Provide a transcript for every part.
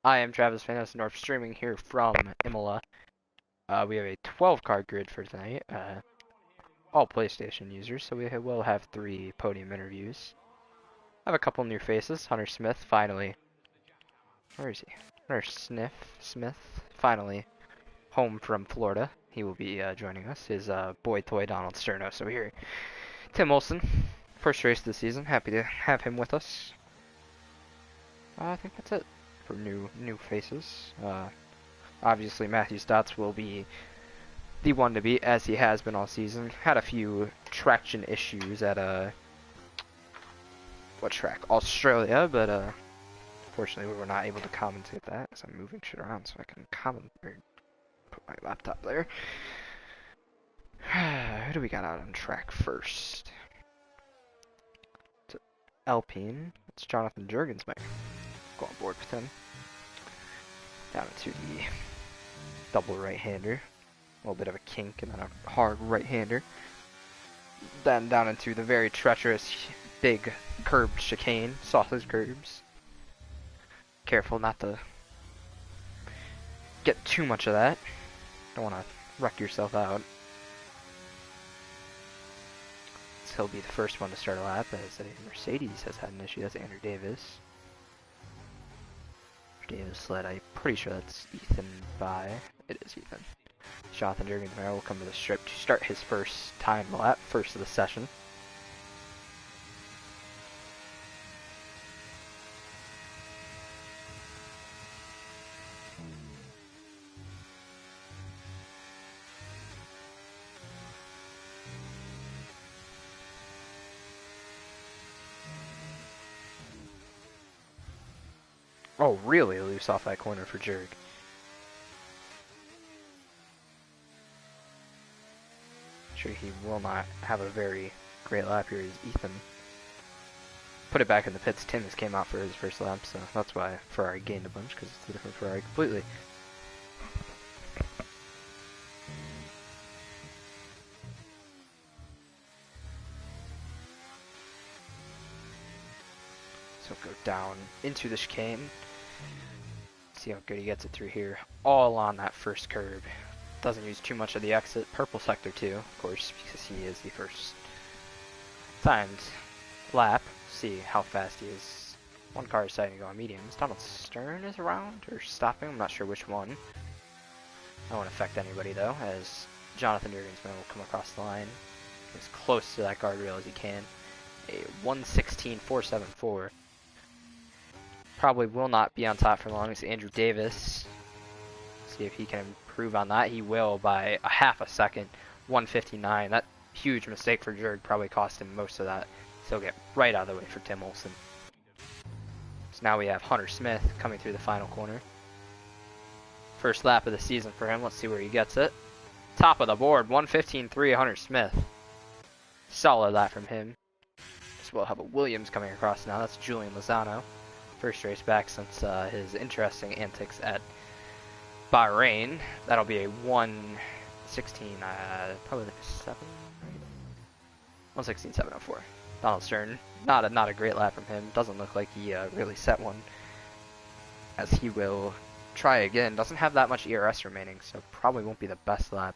I am Travis Fanos North streaming here from Imola. We have a 12 card grid for tonight. All PlayStation users, so we will have 3 podium interviews. I have a couple new faces. Hunter Smith, finally. Where is he? Hunter Smith, finally home from Florida. He will be joining us. His boy toy Donald Sterno. So here, Tim Olson, first race of the season. Happy to have him with us. I think that's it for new faces. Obviously, Matthew Stotts will be the one to beat, as he has been all season. Had a few traction issues at what track? Australia, but fortunately we were not able to commentate that, as I'm moving shit around so I can put my laptop there. Who do we got out on track first? It's Alpine. It's Jonathan Jurgensmeyer. Go on board with him. Down into the double right-hander. A little bit of a kink and then a hard right-hander. Then down into the very treacherous big curbed chicane, sausage curbs. Careful not to get too much of that. Don't want to wreck yourself out. So he'll be the first one to start a lap, as a Mercedes has had an issue. That's Andrew Davis. Davis led, I'm pretty sure that's Ethan by. It is Ethan. Jonathan Jurgensmeyer will come to the strip to start his first time lap, first of the session. Oh, really loose off that corner for Jurg. Sure, he will not have a very great lap here as Ethan put it back in the pits. Tim just came out for his first lap, so that's why Ferrari gained a bunch, because it's a different Ferrari completely. So go down into the chicane. See how good he gets it through here. All on that first curb. Doesn't use too much of the exit. Purple sector too, of course, because he is the first timed lap. See how fast he is. One car is deciding to go on mediums. Donald Stern is around, or stopping, I'm not sure which one. That won't affect anybody though, as Jonathan Jurgensmeyer will come across the line as close to that guardrail as he can. A 1:16.474. Probably will not be on top for long as Andrew Davis. See if he can improve on that. He will by a half a second. 1:59. That huge mistake for Jurg probably cost him most of that. So he'll get right out of the way for Tim Olson. So now we have Hunter Smith coming through the final corner. First lap of the season for him. Let's see where he gets it. Top of the board. 1:15.3. Hunter Smith. Solid lap from him. So we'll have a Williams coming across now. That's Julian Lozano. First race back since his interesting antics at Bahrain. That'll be a 1:16, probably like 7, right? 1:16.704. Donald Stern, not a great lap from him. Doesn't look like he really set one, as he will try again. Doesn't have that much ERS remaining, so probably won't be the best lap.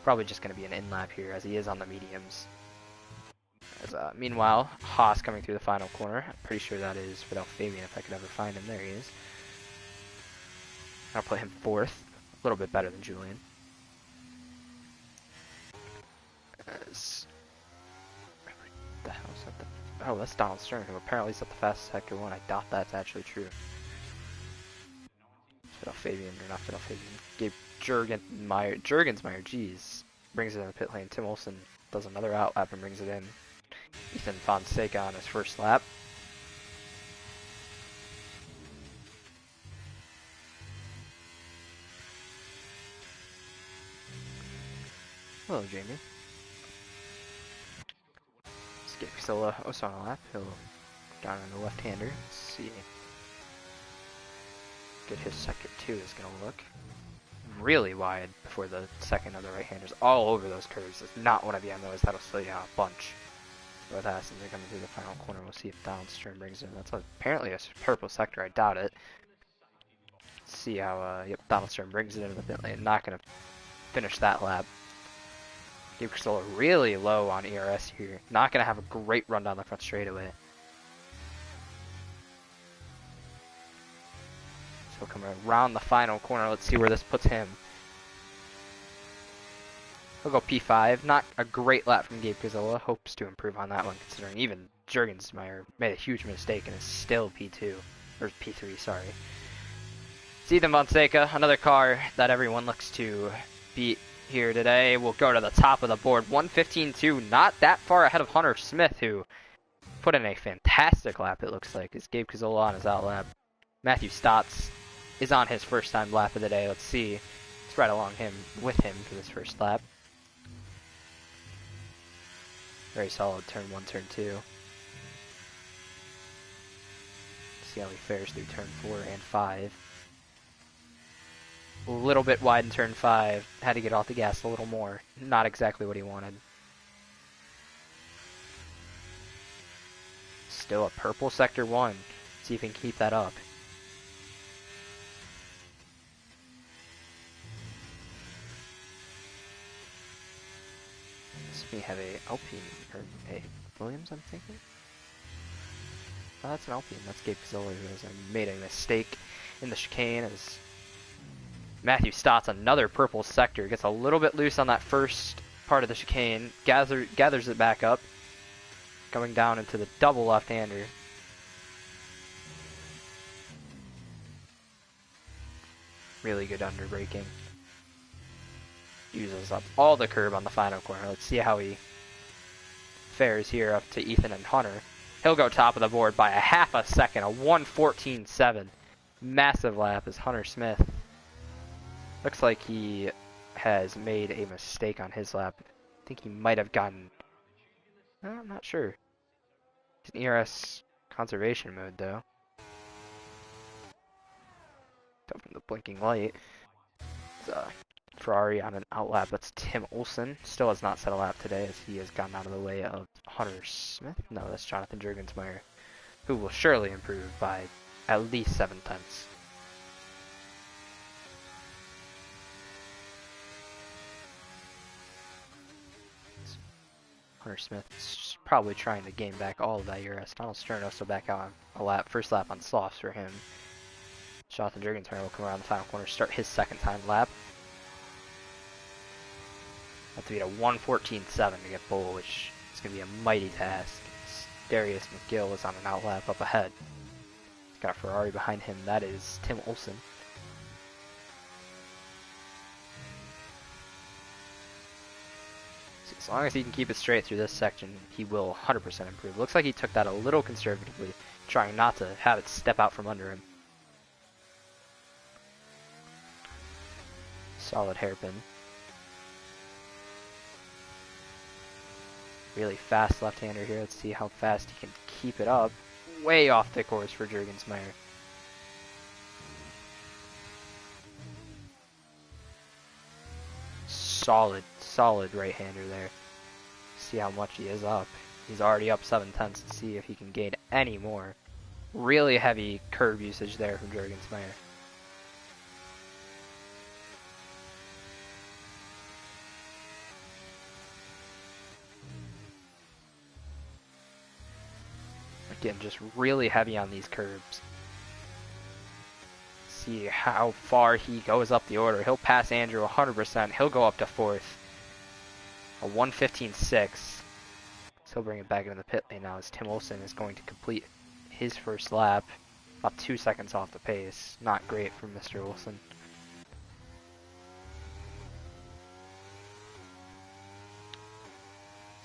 Probably just going to be an in lap here, as he is on the mediums. As, meanwhile, Haas coming through the final corner. I'm pretty sure that is without Fabian, if I could ever find him. There he is. I'll put him fourth. A little bit better than Julian. As... the hell is that? Oh, that's Donald Stern, who apparently is at the fastest sector one. I doubt that's actually true. Without Fabian, or not without Fabian. Gave Jurgensmeyer, geez. Brings it in the pit lane. Tim Olson does another out lap and brings it in. Ethan Fonseca on his first lap. Hello, Jamie. Skip Priscilla Osana lap. He'll down on the left-hander. Let's see. Good, his sector 2 is going to look really wide before the second of the right-handers. All over those curves. Does not want to be on those. That'll slow you out a bunch. What happens? They're coming through the final corner. We'll see if Donald Stern brings it in. That's apparently a purple sector. I doubt it. See how, yep, Donaldson brings it into the pit lane. Not going to finish that lap. Gabe Crisolo really low on ERS here. Not going to have a great run down the front straightaway. So coming around the final corner. Let's see where this puts him. He'll go P5. Not a great lap from Gabe Crisolo. Hopes to improve on that one, considering even Jurgensmeyer made a huge mistake and is still P2. Or P3, sorry. It's Ethan Fonseca, another car that everyone looks to beat here today. Will go to the top of the board. 1:15.2, not that far ahead of Hunter Smith, who put in a fantastic lap, it looks like, as Gabe Crisolo on his out lap. Matthew Stotts is on his first time lap of the day. Let's see. Let's ride along with him for this first lap. Very solid turn 1, turn 2. See how he fares through turn 4 and 5. A little bit wide in turn 5. Had to get off the gas a little more. Not exactly what he wanted. Still a purple sector 1. See if he can keep that up. We have a Alpine, or a Williams, I'm thinking? Oh, that's an Alpine. That's Gabe Crisolo, who has made a mistake in the chicane as Matthew Stotts, another purple sector, gets a little bit loose on that first part of the chicane, gathers it back up, going down into the double left-hander. Really good underbraking. Uses up all the curb on the final corner. Let's see how he fares here up to Ethan and Hunter. He'll go top of the board by a half a second, a 1:14.7. Massive lap as Hunter Smith. Looks like he has made a mistake on his lap. I think he might have gotten... I'm not sure. He's in ERS conservation mode, though. From the blinking light. It's, Ferrari on an outlap. That's Tim Olson. Still has not set a lap today as he has gotten out of the way of Hunter Smith. No, that's Jonathan Jurgensmeyer, who will surely improve by at least 7 tenths. Hunter Smith is probably trying to gain back all of that ERS. Donald Stern also back out on a lap. First lap on softs for him. Jonathan Jurgensmeyer will come around the final corner, start his second time lap. Have to beat a 1:14.7 to get pole, which is going to be a mighty task. Darius McGill is on an outlap up ahead. He's got a Ferrari behind him. That is Tim Olson. So as long as he can keep it straight through this section, he will 100% improve. Looks like he took that a little conservatively, trying not to have it step out from under him. Solid hairpin. Really fast left-hander here. Let's see how fast he can keep it up. Way off the course for Jurgensmeyer. Solid right-hander there. See how much he is up. He's already up 7 tenths. Let's see if he can gain any more. Really heavy curb usage there from Jurgensmeyer. Again, just really heavy on these curbs. See how far he goes up the order. He'll pass Andrew 100%. He'll go up to 4th. A 1:15.6. So he'll bring it back into the pit lane now as Tim Olson is going to complete his first lap. About 2 seconds off the pace. Not great for Mr. Olson.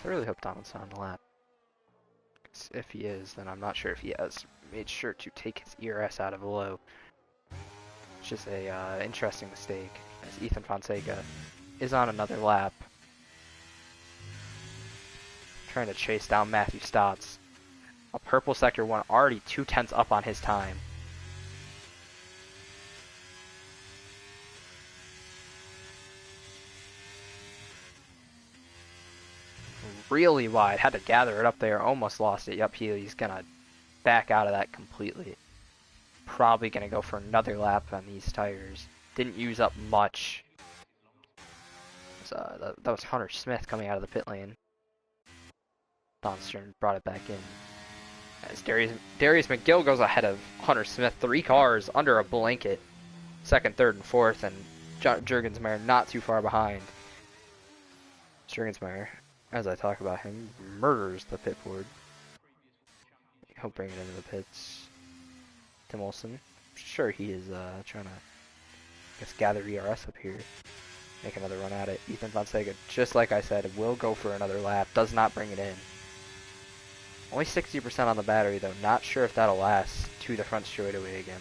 So I really hope Donaldson on the lap. If he is, then I'm not sure if he has made sure to take his ERS out of the low. It's just a interesting mistake as Ethan Fonseca is on another lap. Trying to chase down Matthew Stotts. A purple sector 1 already 2 tenths up on his time. Really wide. Had to gather it up there. Almost lost it. Yep, he's going to back out of that completely. probably going to go for another lap on these tires. Didn't use up much. So that was Hunter Smith coming out of the pit lane. Don Stern brought it back in. As Darius McGill goes ahead of Hunter Smith. 3 cars under a blanket. Second, third, and fourth. And Jurgensmeyer not too far behind. Jurgensmeyer, as I talk about him, murders the pit board. He'll bring it into the pits. Tim Olson. Sure, he is trying to, I guess, gather ERS up here. Make another run at it. Ethan Fonseca, just like I said, will go for another lap. Does not bring it in. Only 60% on the battery, though. Not sure if that'll last to the front straightaway again.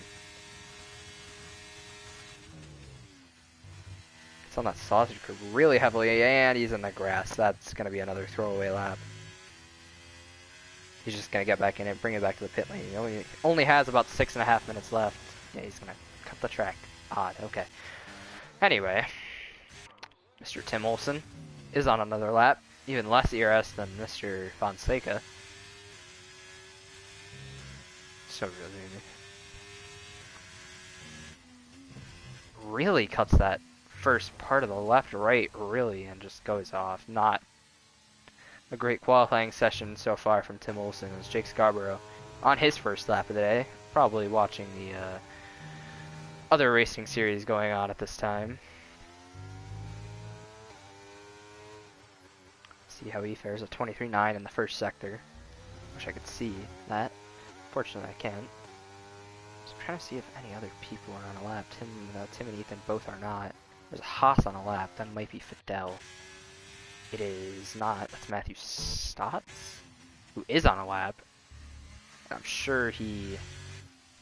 It's on that sausage curve really heavily, and he's in the grass. That's going to be another throwaway lap. He's just going to get back in it, bring it back to the pit lane. He only has about 6.5 minutes left. Yeah, he's going to cut the track. Odd, okay. Anyway, Mr. Tim Olson is on another lap. Even less ERS than Mr. Fonseca. So really cuts that first part of the left-right really and just goes off. Not a great qualifying session so far from Tim Olson. It was Jake Scarborough on his first lap of the day. Probably watching the other racing series going on at this time. See how he fares at 23.9 in the first sector. Wish I could see that. Fortunately, I can't. So I'm trying to see if any other people are on a lap. Tim and Ethan both are not. There's a Haas on a lap. That might be Fidel. It is not. That's Matthew Stotts, who is on a lap. I'm sure he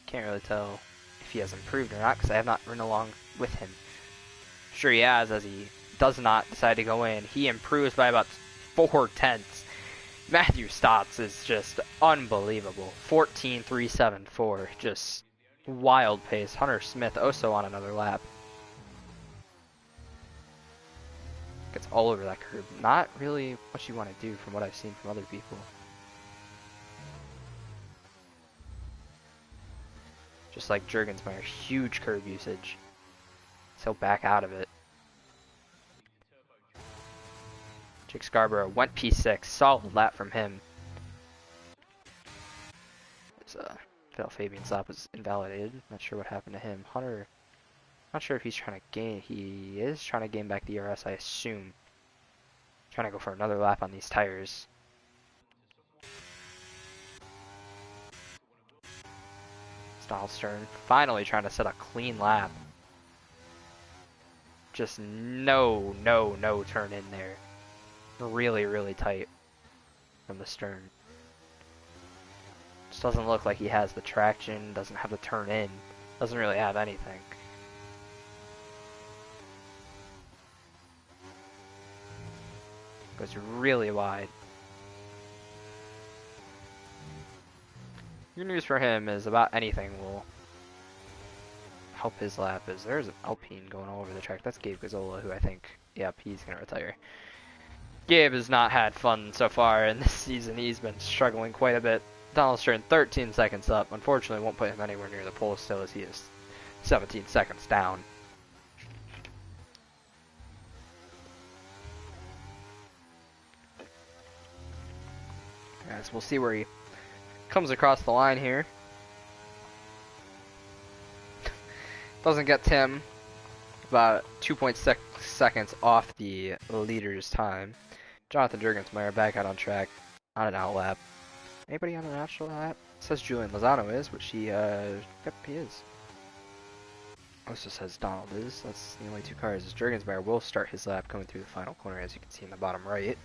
can't really tell if he has improved or not because I have not ridden along with him. I'm sure he has, as he does not decide to go in. He improves by about 4/10. Matthew Stotts is just unbelievable. 14.374, just wild pace. Hunter Smith also on another lap. Gets all over that curb. Not really what you want to do from what I've seen from other people. Just like Jurgensmeyer, huge curb usage. So back out of it. Jake Scarborough went P6. Solid lap from him. Phil Fabian's lap was invalidated. Not sure what happened to him. Hunter, not sure if he's trying to gain. He is trying to gain back the ERS, I assume. Trying to go for another lap on these tires. Stern finally trying to set a clean lap. Just no turn in there. Really, really tight from the stern. Just doesn't look like he has the traction, doesn't have the turn in, doesn't really have anything. Goes really wide. Good news for him is about anything will help his lap is there's an Alpine going all over the track. That's Gabe Gazzola, who I think, yep, he's going to retire. Gabe has not had fun so far in this season. He's been struggling quite a bit. Donald Stern 13 seconds up. Unfortunately, won't put him anywhere near the pole still as he is 17 seconds down. As we'll see where he comes across the line here. Doesn't get Tim about 2.6 seconds off the leader's time. Jonathan Jurgensmeyer back out on track on an out lap. Anybody on an actual lap? It says Julian Lozano is, which yep, he is. Also says Donald is. That's the only two cars. Jurgensmeyer will start his lap coming through the final corner, as you can see in the bottom right.